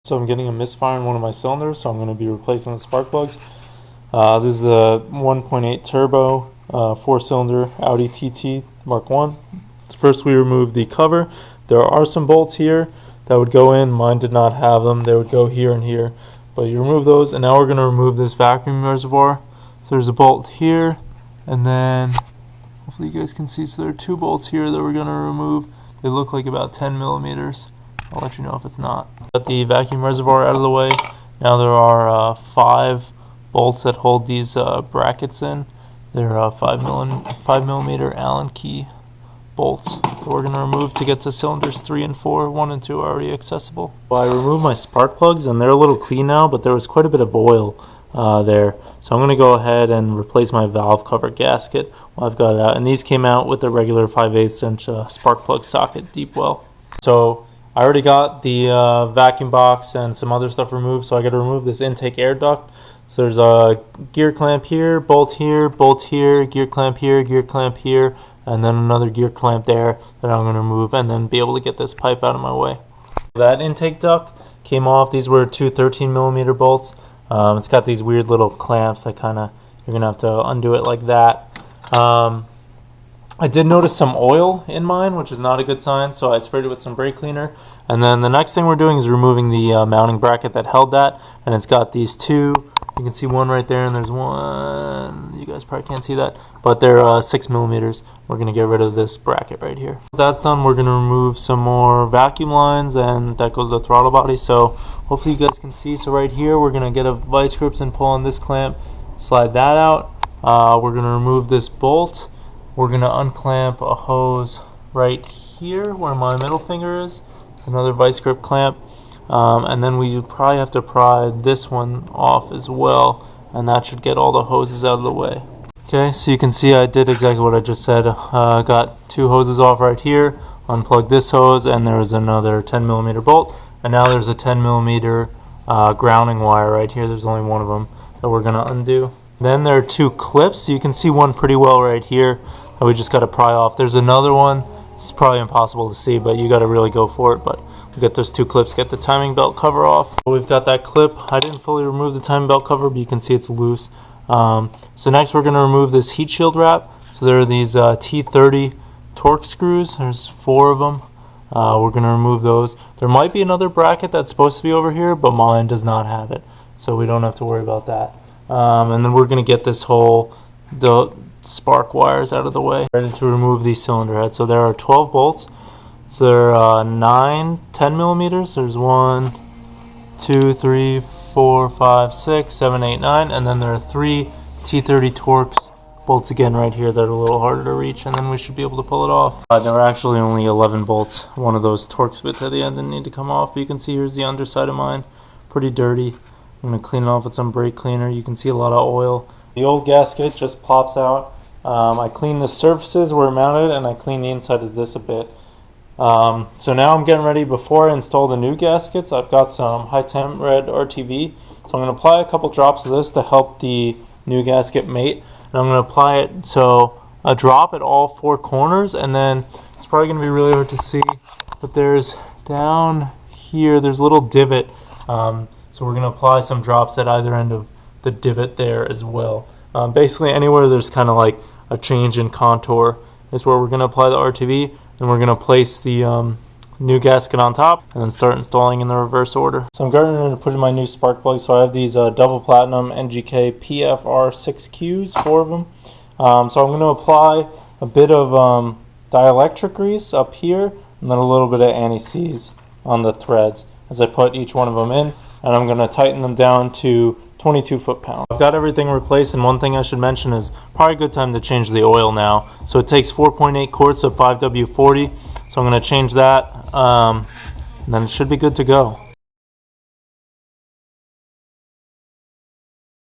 So I'm getting a misfire in one of my cylinders, so I'm going to be replacing the spark plugs. This is a 1.8 turbo 4-cylinder Audi TT Mk1. First we remove the cover. There are some bolts here that would go in. Mine did not have them. They would go here and here. But you remove those, and now we're going to remove this vacuum reservoir. So there's a bolt here, and then hopefully you guys can see, so there are 2 bolts here that we're going to remove. They look like about 10 millimeters. I'll let you know if it's not. Got the vacuum reservoir out of the way. Now there are 5 bolts that hold these brackets in. They're 5 millimeter Allen key bolts that we're going to remove to get to cylinders 3 and 4. 1 and 2 are already accessible. Well, I removed my spark plugs and they're a little clean now, but there was quite a bit of oil there. So I'm going to go ahead and replace my valve cover gasket while I've got it out. And these came out with the regular 5/8 inch spark plug socket deep well. So I already got the vacuum box and some other stuff removed, so I got to remove this intake air duct. So there's a gear clamp here, bolt here, gear clamp here, and then another gear clamp there that I'm going to remove and then be able to get this pipe out of my way. That intake duct came off. These were 2 13 millimeter bolts. It's got these weird little clamps that kind of, you're going to have to undo it like that. I did notice some oil in mine, which is not a good sign, so I sprayed it with some brake cleaner. And then the next thing we're doing is removing the mounting bracket that held that, and it's got these 2. You can see one right there, and there's one. You guys probably can't see that, but they're 6 millimeters. We're going to get rid of this bracket right here. When that's done, we're going to remove some more vacuum lines, and that goes to the throttle body. So hopefully you guys can see. So right here, we're going to get a vice grips and pull on this clamp, slide that out. We're going to remove this bolt. We're going to unclamp a hose right here where my middle finger is. It's another vice grip clamp. And then we probably have to pry this one off as well, and that should get all the hoses out of the way. Okay, so you can see I did exactly what I just said. Got 2 hoses off right here, unplugged this hose, and there was another 10 millimeter bolt, and now there's a 10 millimeter grounding wire right here. There's only one of them that we're going to undo. Then there are 2 clips. You can see one pretty well right here that we just got to pry off. There's another one. It's probably impossible to see, but you got to really go for it. But we get those 2 clips, get the timing belt cover off. We've got that clip. I didn't fully remove the timing belt cover, but you can see it's loose. So next we're going to remove this heat shield wrap. So there are these T30 torque screws. There's 4 of them. We're going to remove those. There might be another bracket that's supposed to be over here, but mine does not have it, so we don't have to worry about that. And then we're going to get this the spark wires out of the way. Ready to remove the cylinder head. So there are 12 bolts. So there are 9 10 millimeters. There's 1, 2, 3, 4, 5, 6, 7, 8, 9, and then there are 3 T30 Torx bolts again right here that are a little harder to reach, and then we should be able to pull it off. There are actually only 11 bolts. One of those Torx bits at the end didn't need to come off, but you can see here's the underside of mine. Pretty dirty. I'm going to clean it off with some brake cleaner. You can see a lot of oil. The old gasket just pops out. I cleaned the surfaces where it mounted, and I cleaned the inside of this a bit. So now I'm getting ready. Before I install the new gaskets, I've got some high temp red RTV. So I'm going to apply a couple drops of this to help the new gasket mate. And I'm going to apply it, so a drop at all 4 corners, and then it's probably going to be really hard to see, but there's down here, there's a little divot. So we're going to apply some drops at either end of the divot there as well. Basically anywhere there's kind of like a change in contour is where we're going to apply the RTV, and we're going to place the new gasket on top and then start installing in the reverse order. So I'm going to put in my new spark plugs. So I have these double platinum NGK PFR6Qs, 4 of them. So I'm going to apply a bit of dielectric grease up here, and then a little bit of anti-seize on the threads as I put each one of them in, and I'm going to tighten them down to 22 foot-pounds. I've got everything replaced, and one thing I should mention is probably a good time to change the oil now. So it takes 4.8 quarts of 5W40, so I'm going to change that, and then it should be good to go.